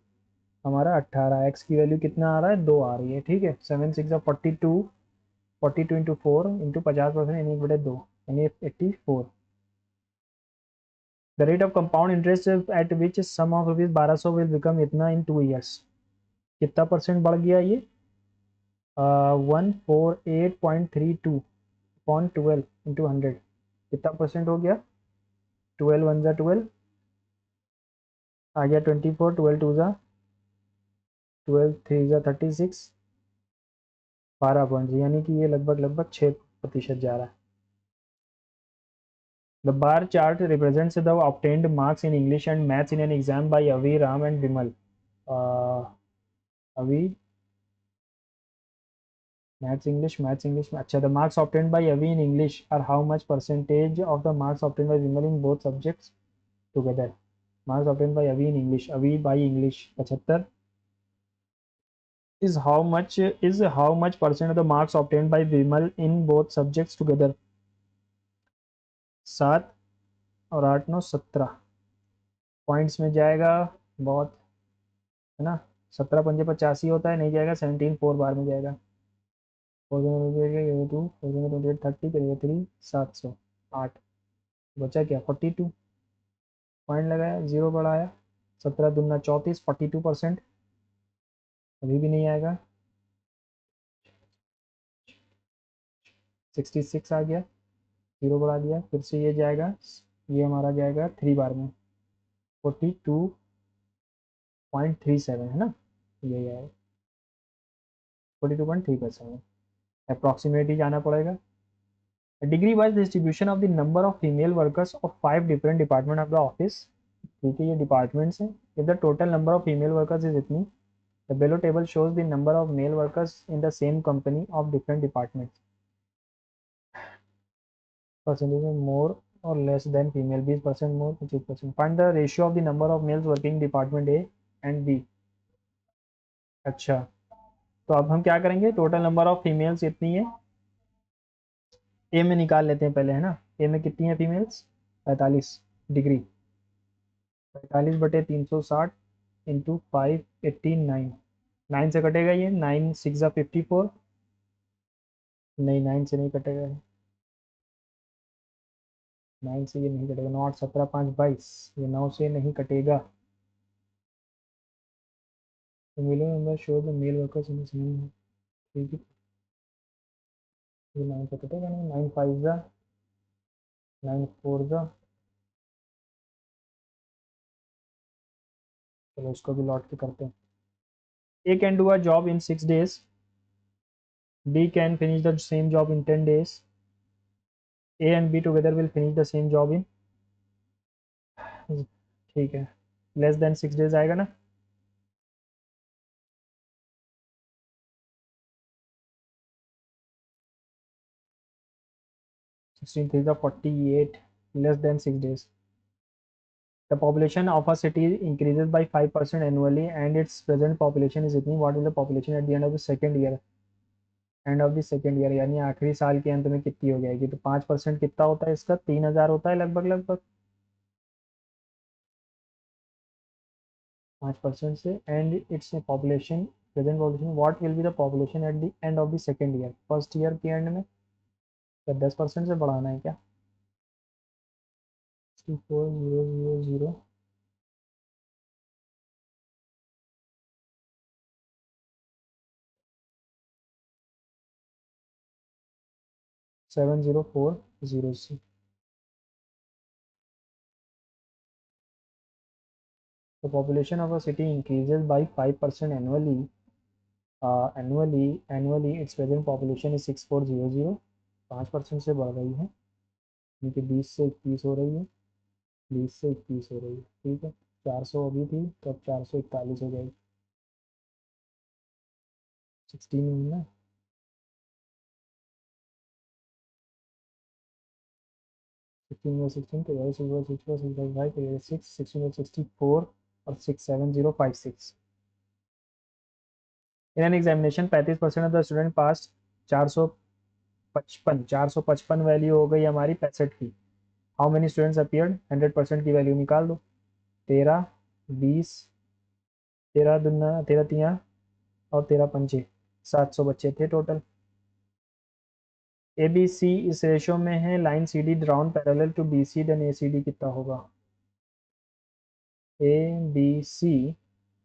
हमारा 18। एक्स की वैल्यू कितना आ रहा है 2 आ रही है, ठीक है। 7 6 42, 42 इंटू 4 इंटू 50% यानी 1/2 यानी 84। The rate of compound interest at which sum of rupees 1200 will become इतना इन 2 ईयर्स। कितना परसेंट बढ़ गया ये 148.32 अपॉन 12 इंटू 100। कितना परसेंट हो गया 12 1 ज़ा 12 आ गया 24, 12 2 ज़ा 12 3 ज़ा 36, 12 यानी कि ये लगभग लगभग 6% जा रहा है। The bar chart represents the obtained marks in English and Maths in an exam by Avi, Ram and Vimal। Avi, Maths English। अच्छा, the marks obtained by Avi in English are how much percentage of the marks obtained by Vimal in both subjects together। Marks obtained by Avi in English, Avi by English 75 is how much percent of the marks obtained by Vimal in both subjects together। 7 और 8 9 17 points में जाएगा बहुत, है ना। 17 पंजे 85 होता है, नहीं जाएगा। 17 4 बार में जाएगा। 4 2 4 28 30 करिएगा 3 700। 8 बचा क्या 42 पॉइंट लगाया, 0 बढ़ाया, 17 दूना 34, 42%। अभी भी नहीं आएगा, 66 आ गया, 0 बढ़ा दिया, फिर से ये जाएगा, ये हमारा जाएगा 3 बार में, 42.37 है ना, ये आएगा 42.3%। अप्रॉक्सीमेट ही जाना पड़ेगा। Degree wise distribution of the number of female workers of 5 different department of the office. ठीक है, ये डिपार्टमेंट्स हैं। If the total number of female workers is इतनी, the below table shows the number of male workers in the same company of different departments. Percentage में more और less than female, 20% more, 25%। Find the ratio of the number of males working department A and B. अच्छा, तो अब हम क्या करेंगे, total number of females इतनी है, ए में निकाल लेते हैं पहले, है ना। ए में कितनी है फीमेल्स, 45 डिग्री, 45/360 इंटू 589, 9 से कटेगा ये, 9 6 ज़ा 54, नहीं 9 से नहीं कटेगा, 9 से ये नहीं कटेगा, 9 8 17 5 22, ये 9 से नहीं कटेगा। तो मिलो number show the male workers in same, ठीक है, ये 9 से कटेगा नहीं, 9 5 ज़ा 9 4 ज़ा, चलो इसको भी लौट के करते हैं। A can do a job in 6 days, B can finish the same job in 10 days, A and B together will finish the same job in, ठीक है, लेस देन 6 days आएगा ना। 16 3 का 48, less than 6 days. The population of a city increases by 5% annually and its present population is इतनी, what is the population at the end of the second year, and of the second year, यानी आखिरी साल के अंत में कितनी हो जाएगी। तो 5% कितना होता है इसका, 3000 होता है लगभग लगभग, 5% से। And its population, present population, what will be the population at the end of the second year, first year के एंड में। तो 10% से बढ़ाना है क्या, 64,000 7040 से। The population of a city increases by 5% annually. Annually, its present population is 6400, 5% से बढ़ रही है, क्योंकि 20 से 21 हो रही है, 20 से 21 हो रही है, ठीक है। 400 अभी थी, तो अब 441 हो जाएगी, 16 में ना, 16 में 16 तो 6 तो 6 16 में 64 और 67056। In an examination 35% of the student pass, 455 value हो गई हमारी 65 की। हाउ मेनी स्टूडेंट्स अपियर्ड, 100% की वैल्यू निकाल दो, 13 20, 13 दूना 13 तिया और 13 पंचे, 700 बच्चे थे टोटल। ए बी सी इस रेशो में है, line C D drawn parallel to B C, then A C D कितना होगा, ए बी सी,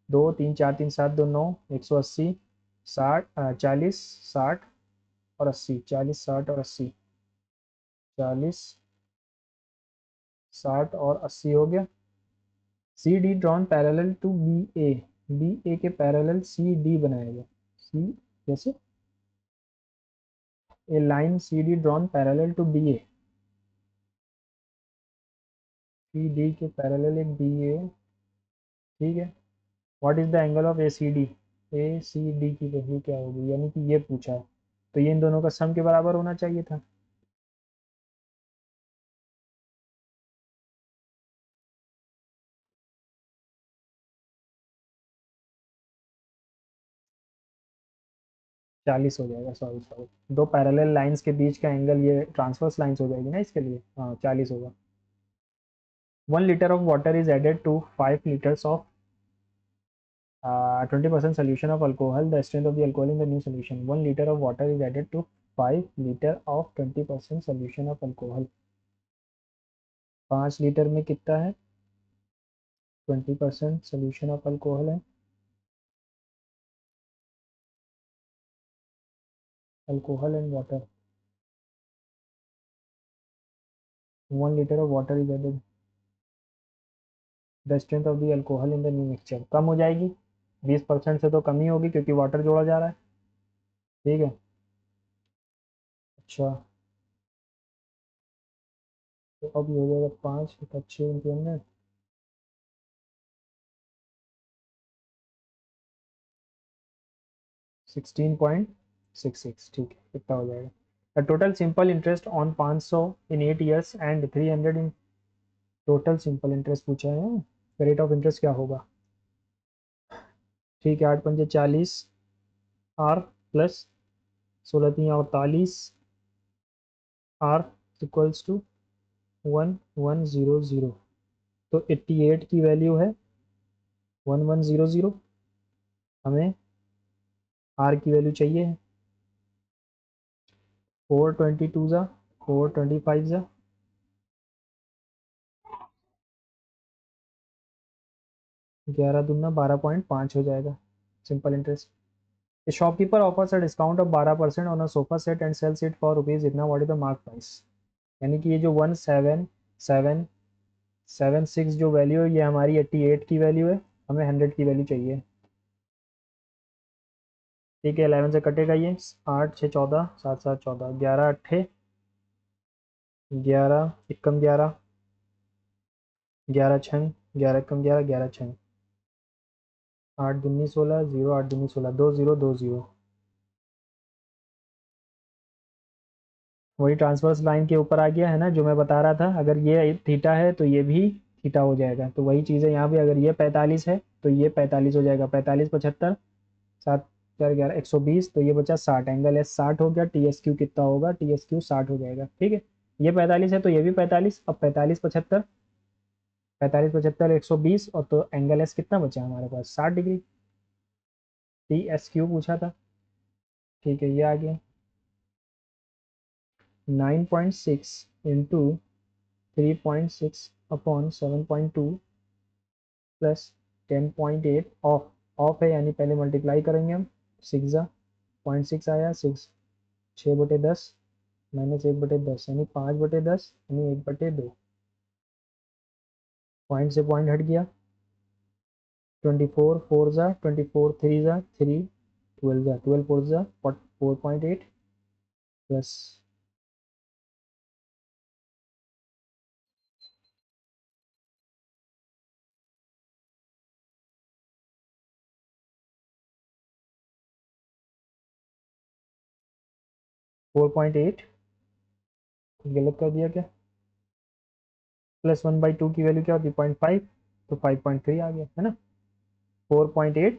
2 3 4 3 7 2 9, 180, 60 40 60 और 80, 40 60 और 80, 40 60 और 80 हो गया। C D drawn parallel to B A, B A के पैरेलल सी डी बनाएगा, सी जैसे a line C D drawn parallel to B A, C D के पैरेलल एक बी ए, ठीक है। What is the angle of A C D, A C D की value क्या होगी, यानी कि ये पूछा है, तो ये इन दोनों का सम के बराबर होना चाहिए था। चालीस हो जाएगा, सॉरी सॉरी, दो पैरेलल लाइंस के बीच का एंगल, ये ट्रांसवर्स लाइंस हो जाएगी ना इसके लिए, हाँ 40 होगा। 1 liter of water is added to 5 liters of 20% solution of alcohol. The strength of the alcohol in the new solution. 1 liter of water is added to 5 liter of 20% solution of alcohol. 5 लीटर में कितना है? 20% solution of alcohol है, alcohol and water, 1 liter of water is added, the strength of the alcohol in the new mixture कम हो जाएगी, 20% से तो कम ही होगी क्योंकि वाटर जोड़ा जा रहा है। ठीक है। अच्छा, तो अब ये हो जाएगा 5 अच्छे इंटू 100, 16.66, ठीक है, कितना हो जाएगा? The total simple interest on 500 in 8 years and 300 in, total simple interest पूछा है, रेट ऑफ इंटरेस्ट क्या होगा? ठीक है, 8 पंजे 40, R plus 16 3 48, R equals to 1100, तो 88 की वैल्यू है 1100, हमें आर की वैल्यू चाहिए 422 ज़ा 425 ज़ा 11 दूना 12.5 हो जाएगा simple interest. A shopkeeper offers a discount of 12% on a sofa set and sells it for rupees इतना, what is the mark price? यानी कि ये जो 1776 जो वैल्यू है ये हमारी 88 की वैल्यू है, हमें 100 की वैल्यू चाहिए। ठीक है, 11 से कटेगा ये, 8 6 14 7 7 14, 11 अट्ठे 11 एकम 11, 11 छंग 11 एकम 11, 11 छंग 8 दूनी 16, 0 8 दूनी 16, 2 0 2 0। वही ट्रांसवर्स लाइन के ऊपर आ गया है ना जो मैं बता रहा था, अगर ये थीटा है तो ये भी थीटा हो जाएगा, तो वही चीज़ है यहाँ भी, अगर ये 45 है तो ये 45 हो जाएगा, 45 75 7 4 11 120, तो ये बचा 60, एंगल एस 60 हो गया, टी एस क्यू कितना होगा? टी एस क्यू 60 हो जाएगा। ठीक है, ये 45 है तो ये भी 45, अब 45 75, 45 75 120, और तो एंगल एस कितना बचा हमारे पास? 60 डिग्री, टी एस क्यू पूछा था। ठीक है, ये आ गया 9.6 इंटू 3.6 अपॉन 7.2 प्लस 10.8, ऑफ है यानी पहले मल्टीप्लाई करेंगे हम, 6 आया 6, 6/10 -1/10 यानी 5/10 यानी 1/2, पॉइंट से पॉइंट हट गया, 24 4 ज़ा 24 3 ज़ा 3, 12 ज़ा 12 4 ज़ा 4.8 प्लस 4.8, गलत कर दिया क्या? +1/2 की वैल्यू क्या होती है? 0.5, तो 5.3 आ गया है ना। 4.8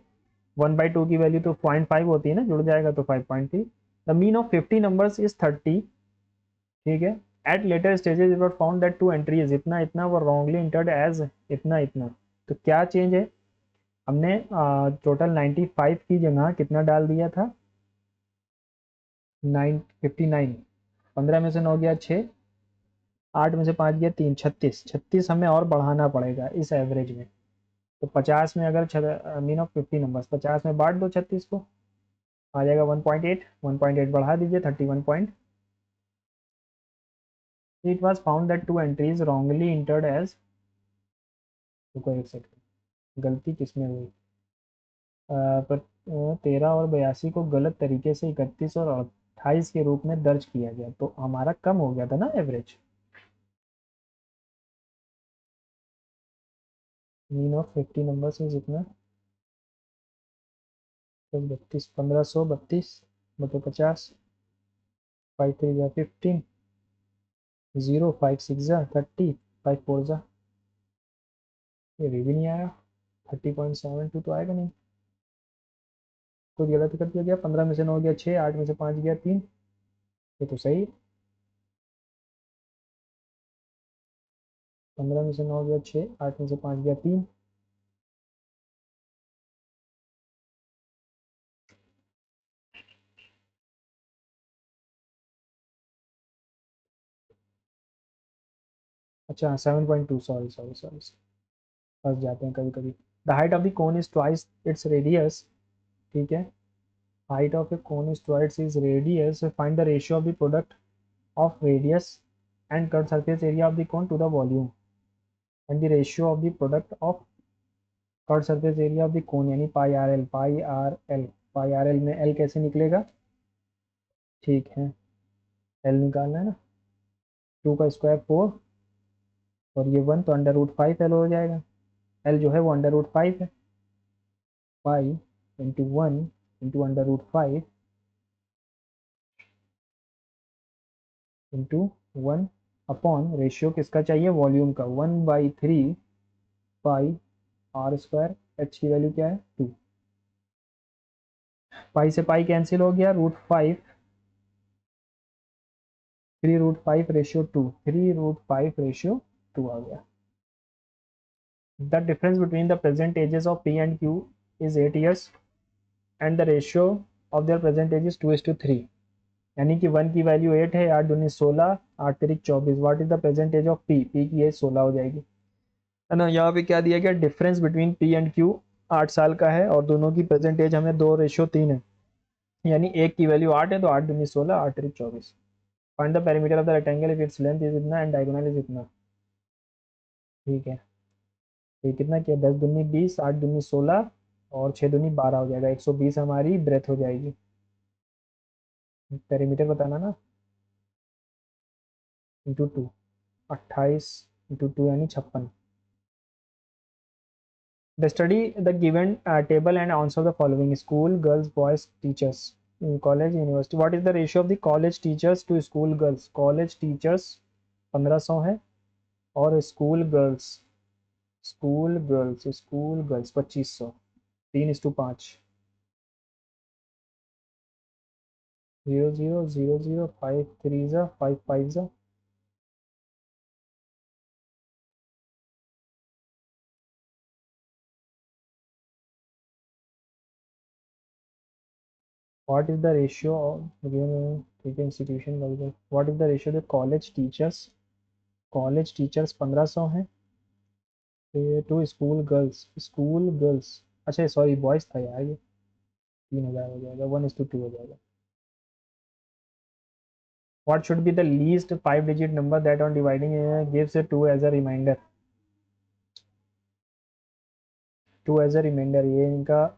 1/2 की वैल्यू तो 0.5 होती है ना, जुड़ जाएगा तो 5.3। The mean of 50 numbers is 30। ठीक है, at later stages it was found that 2 entries इतना इतना वर रॉन्गली इंटर्ड एज इतना इतना, तो क्या चेंज है? हमने टोटल 95 की जगह कितना डाल दिया था? 959, 15 में से 9 गया 6, 8 में से 5 गया 3, 36, 36 हमें और बढ़ाना पड़ेगा इस एवरेज में, तो 50 में अगर मीन ऑफ 50 नंबर्स 50 में बांट दो 36 को, आ जाएगा 1.8, 1.8 बढ़ा दीजिए 31 point. It was found that 2 entries wrongly entered as, रुको एक सेकंड, गलती किसमें हुई? पर 13 और 82 को गलत तरीके से 31 और 28 के रूप में दर्ज किया गया, तो हमारा कम हो गया था ना एवरेज। मीन ऑफ 50 नंबर से जितना 32 1532 बटे 50, 5 3 जा 15, 0 5 6 जा 30, 5 4 जा, ये भी नहीं आया, 30.72 तो आएगा नहीं, कुछ गलत कर दिया गया, 15 में से 9 गया 6, 8 में से 5 गया 3, ये तो सही है, 15 में से 9 गया 6, 8 में से 5 गया 3, अच्छा 7.2, सॉरी सॉरी सॉरी, फंस जाते हैं कभी कभी। The height of the cone is twice its radius, ठीक है, height of a cone is twice is radius, find the ratio of the product of radius and curved surface area of the cone to the volume, and the ratio of the product of curved surface area of the cone, यानी pi R L, pi R L, pi R L में L कैसे निकलेगा, ठीक है, L निकालना है ना, 2 का स्क्वायर 4 और ये 1, तो अंडर रूट 5 एल हो जाएगा, एल जो है वो अंडर रूट 5 है, pi into 1 into under root 5 into 1 upon ratio किसका चाहिए, वॉल्यूम का, 1/3 पाई आर स्क्वायर, एच की वैल्यू क्या है 2, पाई से पाई कैंसिल हो गया, √5, 3√5 रेशियो 2, 3√5 रेशियो 2 आ गया। The difference between the present ages of P and Q is 8 years and the ratio of their present age is 2:3, यानी कि 1 की वैल्यू 8 है, 8 दूनी 16, 8 तिरिक 24, what is the present age of P, P की age 16 हो जाएगी, है ना। यहाँ पे क्या दिया गया, difference between P and Q 8 साल का है और दोनों की प्रेजेंट एज हमें 2:3 है, यानी एक की वैल्यू 8 है, तो 8 दूनी 16, 8 तिरिक 24, find the perimeter of the rectangle if its length is इतना एंड डायगोनल इज इतना, ठीक है, तो ये कितना किया, 10 दूनी 20, 8 दूनी 16 और 6 दूनी 12 हो जाएगा, 120 हमारी ब्रेथ हो जाएगी, पेरीमीटर बताना ना, इंटू 2, 28 इंटू 2 यानी 56। The study the given table and answer the following: school girls, boys, teachers, college, university. What is the ratio of the college teachers to school girls? College teachers 1500 है और school girls 2500, 3:5, 0 0 0 0 5 3 5 5 What is the ratio of ठीक है institution level? What is the ratio of the college teachers 1500 है to school girls, अच्छा sorry boys था यार, ये 3000 हो जाएगा, 1:2 हो जाएगा। What should be the least 5-digit number that on dividing gives a 2 as a remainder? 2 as a remainder, ये इनका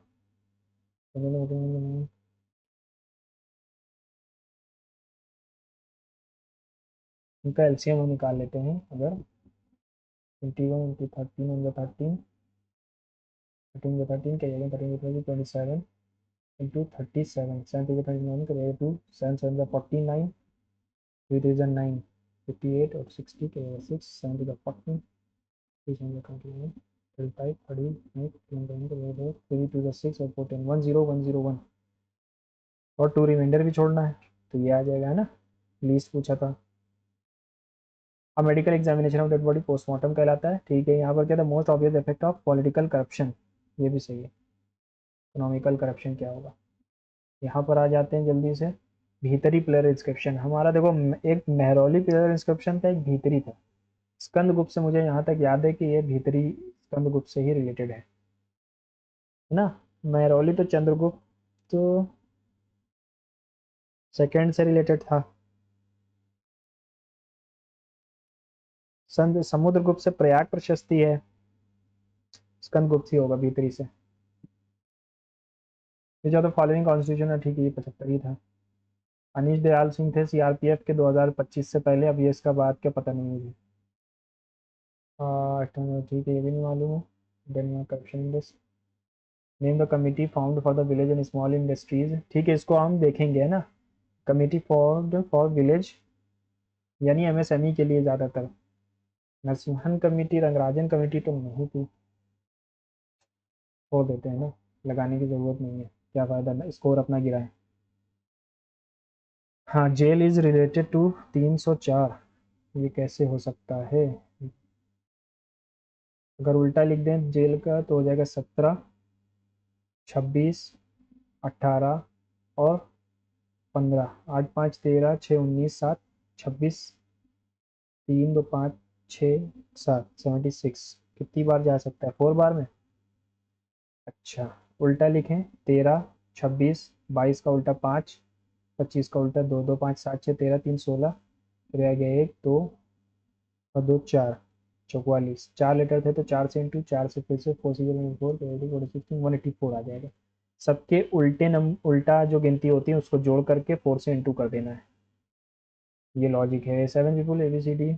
एलसीएम हम निकाल लेते हैं, अगर 21 इंटू 13 इंटू 13, 13 इंटू 13 क्या जाएगा, 13 इंटू 27 इंटू 37, 7 इंटू 39 करेगा 2, 7 7 49, 3 3 9, 58 और 60 करेगा 6, 7 टू द 14, 3 7 21, 35 38 3 टू द 6 और 14, 10101 और 2 रिमाइंडर भी छोड़ना है, तो ये आ जाएगा, है ना, लीस्ट पूछा था। अब medical examination of dead body postmortem कहलाता है, ठीक है, यहाँ पर क्या था, most obvious effect of political corruption, ये भी सही है, इकोनॉमिकल करप्शन क्या होगा, यहाँ पर आ जाते हैं जल्दी से, भीतरी पिलर इंस्क्रिप्शन, हमारा देखो एक महरौली पिलर इंस्क्रिप्शन था, एक भीतरी था, स्कंदगुप्त से मुझे यहाँ तक याद है कि ये भीतरी स्कंदगुप्त से ही रिलेटेड है ना, महरौली तो चंद्रगुप्त तो सेकेंड से रिलेटेड था, संत समुद्रगुप्त से प्रयाग प्रशस्ति है, स्कंदगुप्त ही होगा भीतरी से। ये जो फॉलोइंग कॉन्स्टिट्यूशन है, ठीक है, ये 75 ही था। अनीश दयाल सिंह थे सीआरपीएफ के 2025 से पहले, अब ये इसका बाद क्या पता नहीं मुझे, ठीक है, ये भी नहीं मालूम है। Denmark corruption index, name the committee found for the village and small industries, ठीक है, इसको हम देखेंगे, है ना, कमिटी फॉर्ड फॉर विलेज यानी एमएसएमई के लिए ज़्यादातर, नरसिम्हन कमेटी, रंगराजन कमेटी तो नहीं थी, छोड़ देते हैं ना, लगाने की ज़रूरत नहीं है, क्या फ़ायदा, स्कोर अपना गिरा है। हाँ, जेल इज़ रिलेटेड टू 304, ये कैसे हो सकता है, अगर उल्टा लिख दें जेल का तो हो जाएगा 17, 26, 18 और 15, 8 5 13, 6 19 7 26, 3 2 5 6 7 76 कितनी बार जा सकता है, 4 बार में। अच्छा, उल्टा लिखें, 13 26 22 का उल्टा 5, 25 का उल्टा 2 2 5 7 6 13 3 16, रह गया 1 2 और 2 4, 44। 4 लेटर थे तो 4 से इंटू 4 से फिर से 4 6 4 184 आ जाएगा। सबके उल्टा जो गिनती होती है उसको जोड़ करके 4 से इंटू कर देना है। ये लॉजिक है। 7 पीपल ABCD,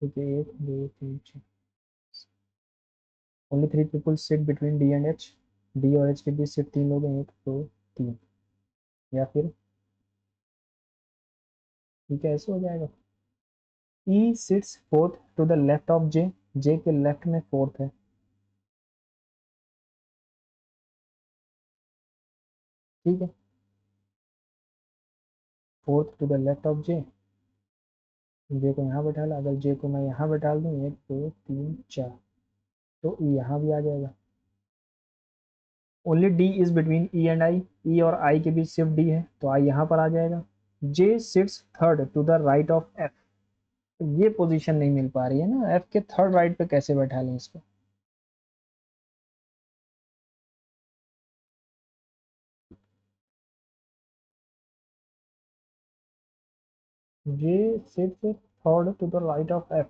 ठीक है, 1 2 3 4, only 3 people sit between D and H, D और H के बीच सिर्फ 3 लोग हैं, 1 2 3। या फिर ठीक है, ऐसे हो जाएगा। E sits fourth to the left of J, J के लेफ्ट में फोर्थ है, ठीक है, fourth to the left of J। J को यहाँ बैठा ला, अगर J को मैं यहाँ बैठा दूँ 1 2 3 4, तो E यहाँ भी आ जाएगा। Only D is between E and I, E और I के बीच सिर्फ D है, तो I यहाँ पर आ जाएगा। J sits third to the right of F, ये पोजीशन नहीं मिल पा रही है ना, F के थर्ड राइट पे कैसे बैठा लें इसको। J sits third to the right of F,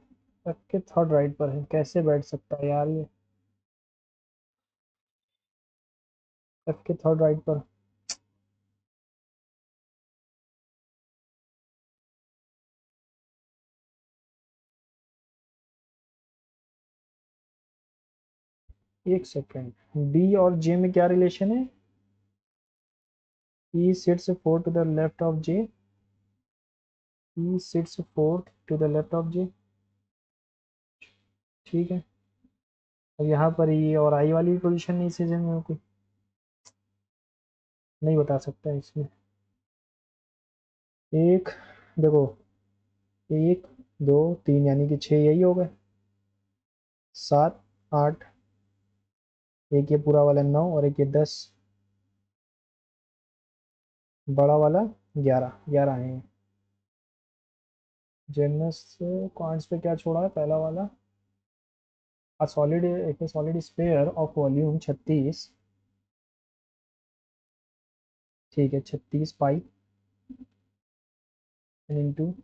F के थर्ड राइट पर है, कैसे बैठ सकता है यार ये, F के थर्ड राइट पर। एक सेकेंड, D और J में क्या रिलेशन है। E sits fourth to the left of J, E sits fourth to the left of J, ठीक है। अब यहाँ पर E और I वाली पोजीशन नहीं समझ में कोई नहीं बता सकता है इसमें। एक, देखो, 1 2 3 यानी कि 6 यही हो गए, 7 8, एक ये पूरा वाला 9 और एक ये 10, बड़ा वाला 11, 11 है। जेनस क्वांट्स पे क्या छोड़ा है पहला वाला, सॉलिड स्फीयर ऑफ वॉल्यूम 36, ठीक है, 36 पाई इंटू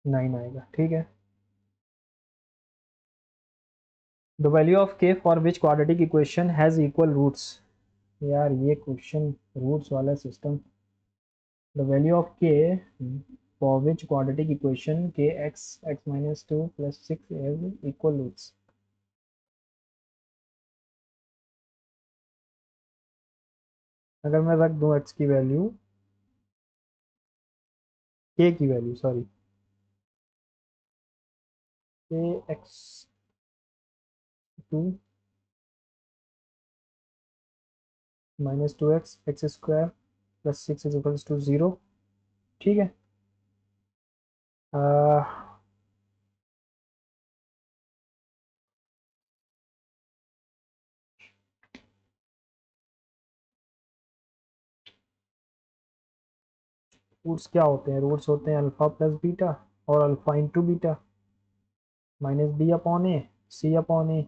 9 आएगा, ठीक है। The value of k for which quadratic equation has equal roots, यार ये क्वेश्चन रूट्स वाला system. The value of k for which quadratic equation k x x minus 2 plus 6 has equal roots. अगर मैं रख दूं x की value, k की value sorry, k x 2 minus 2x X square plus 6 is equals to 0, ठीक है। Roots क्या होते हैं, रूट्स होते हैं अल्फा प्लस बीटा और alpha into beta minus B upon A C upon A.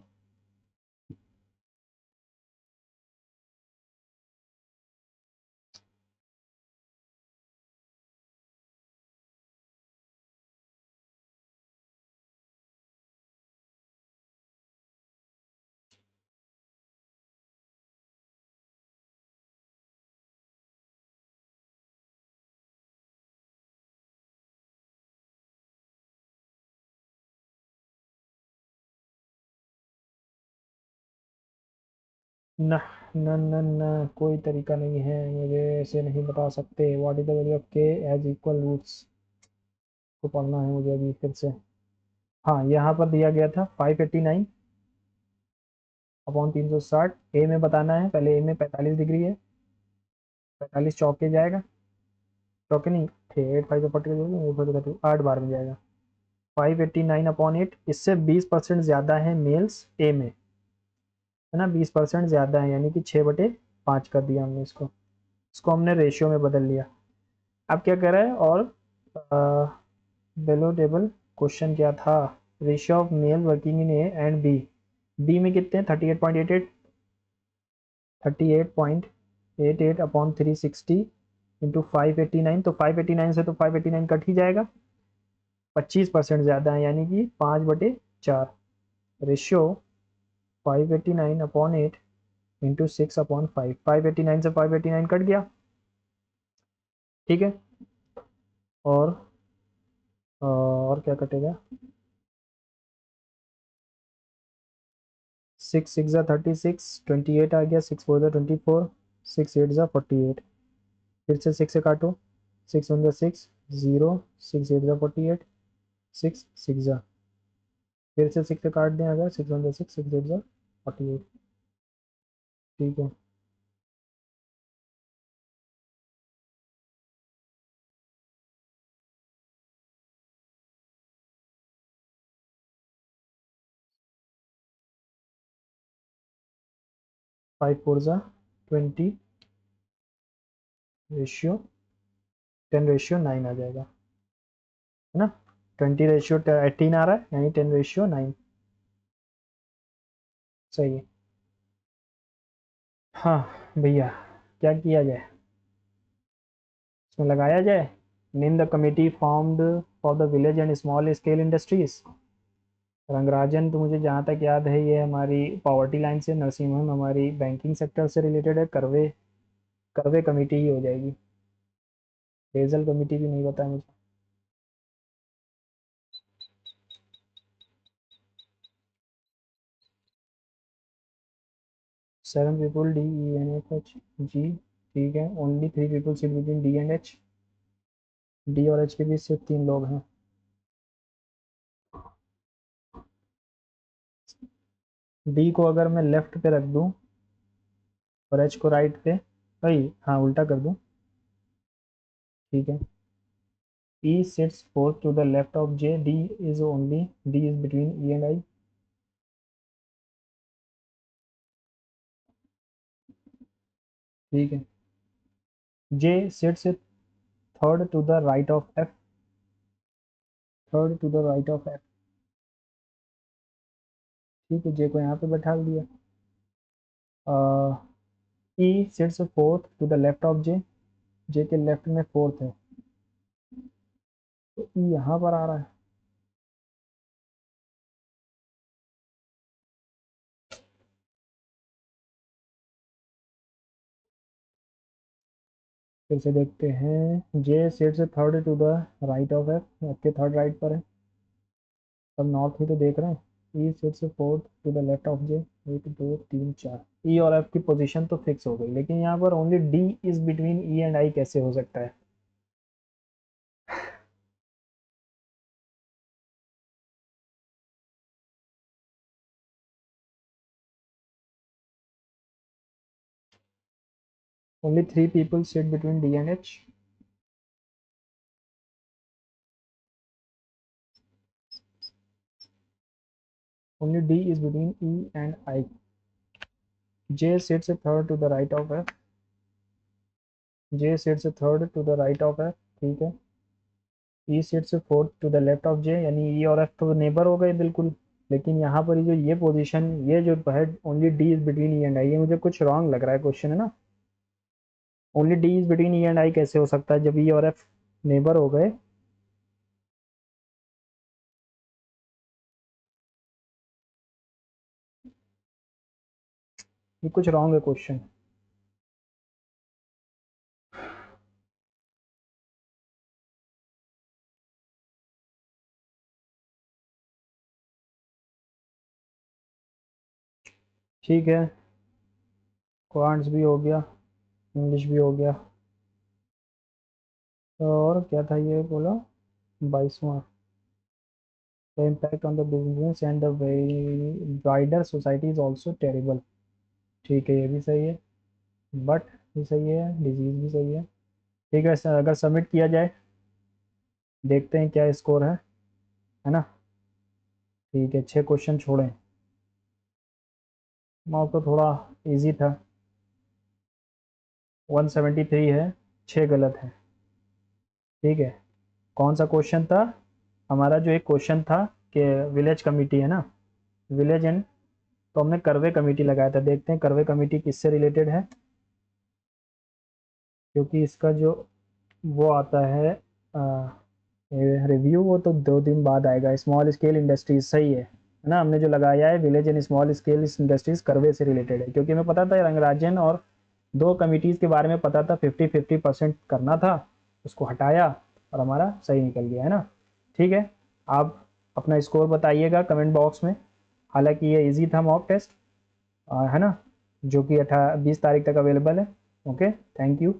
न न न न कोई तरीका नहीं है, मुझे ऐसे नहीं बता सकते। What is the value of के एज इक्वल रूट्स को पढ़ना है मुझे अभी फिर से। हाँ, यहाँ पर दिया गया था 589 अपॉन 360, ए में बताना है, पहले ए में 45 डिग्री है, 45 चौके जाएगा, चौके नहीं थे, 8 5 8 बार में जाएगा। 589/8, इससे 20% ज़्यादा है मेल्स ए में, है ना, 20% ज़्यादा है, यानी कि 6/5 कर दिया हमने इसको हमने रेशियो में बदल लिया। अब क्या कर रहा है, और बेलो टेबल क्वेश्चन क्या था, ratio of male working in A and B, B में कितने हैं 38.88, 38.88/360 इंटू 589, तो 589 से तो 589 कट ही जाएगा, 25% ज़्यादा है, यानी कि 5/4, रेशियो 589/8 इंटू 6/5, 589 से 589 कट गया, ठीक है। और क्या कटेगा, 6 6 36, 28 आ गया, 6 4 24, 6 8 48, फिर से 6 से काटो, 6 1 6 0, 6 8 48, 6 6 फिर से 6 से काट दें अगर, 6 1 6, 6 8 48, ठीक है। 5 4 20, रेशियो 10/9 आ जाएगा, है ना, 20/18 आ रहा है, यानी 10/9, सही है। हाँ भैया, क्या किया जाए, इसमें लगाया जाए, name the committee formed for the village and small scale industries. Rangarajan, तो मुझे जहाँ तक याद है ये हमारी पावर्टी लाइन से, नरसिम्हम हमारी बैंकिंग सेक्टर से रिलेटेड है, करवे करवे कमेटी ही हो जाएगी, बेजल कमेटी भी नहीं पता है मुझे। 7 पीपल DENFH G, ठीक है, only 3 people sit between D and H, D और एच के बीच सिर्फ 3 लोग हैं। डी को अगर मैं लेफ्ट पे रख दूं और एच को राइट पे, भाई हाँ उल्टा कर दूं, ठीक है। E sits fourth to the left of J, D is between E and I, ठीक है। J sits third to the right of F, third to the right of F, ठीक है, J को यहाँ पे बैठा दिया। E sits fourth to the left of J, J के लेफ्ट में फोर्थ है, तो E यहाँ पर आ रहा है, फिर से देखते हैं, J sits third to the right of F, F के थर्ड राइट पर है, सब नॉर्थ ही तो देख रहे हैं। E sits fourth to the left of J, 1 2 3 4, E और एफ की पोजीशन तो फिक्स हो गई, लेकिन यहाँ पर only D is between E and I कैसे हो सकता है। Only 3 people sit between D and H, only D is between E and I, J sits third to the right of F, J sits third to the right of F, ठीक है। E sits fourth to the left of J, यानी E और F तो neighbour हो गए बिल्कुल, लेकिन यहाँ पर जो ये पोजीशन, ये जो है only D is between E and आई, ये मुझे कुछ रॉन्ग लग रहा है क्वेश्चन, है ना। Only D is between E and I कैसे हो सकता है जब ई और एफ नेबर हो गए। ये कुछ रॉन्ग है क्वेश्चन। ठीक है, क्वांट्स भी हो गया, इंग्लिश भी हो गया, और क्या था ये बोला, 22वां, the impact on the business and the wider society is also terrible, ठीक है, ये भी सही है, बट भी सही है, डिजीज़ भी सही है। ठीक है, अगर सबमिट किया जाए, देखते हैं क्या स्कोर है ना। ठीक है, 6 क्वेश्चन छोड़ें। मार्क तो थोड़ा इजी था। 173 है, 6 गलत है। ठीक है, कौन सा क्वेश्चन था हमारा? जो एक क्वेश्चन था कि विलेज कमेटी है ना, विलेज एंड, तो हमने करवे कमेटी लगाया था। देखते हैं करवे कमेटी किससे रिलेटेड है, क्योंकि इसका जो वो आता है रिव्यू, वो तो 2 दिन बाद आएगा। स्मॉल स्केल इंडस्ट्रीज सही है ना, हमने जो लगाया है village and small scale industries करवे से रिलेटेड है, क्योंकि हमें पता था रंगराजन और 2 कमिटीज़ के बारे में पता था। 50-50% करना था, उसको हटाया और हमारा सही निकल गया है ना। ठीक है, आप अपना स्कोर बताइएगा कमेंट बॉक्स में। हालांकि ये इजी था मॉक टेस्ट, है ना, जो कि 20 तारीख तक अवेलेबल है। Okay, thank you.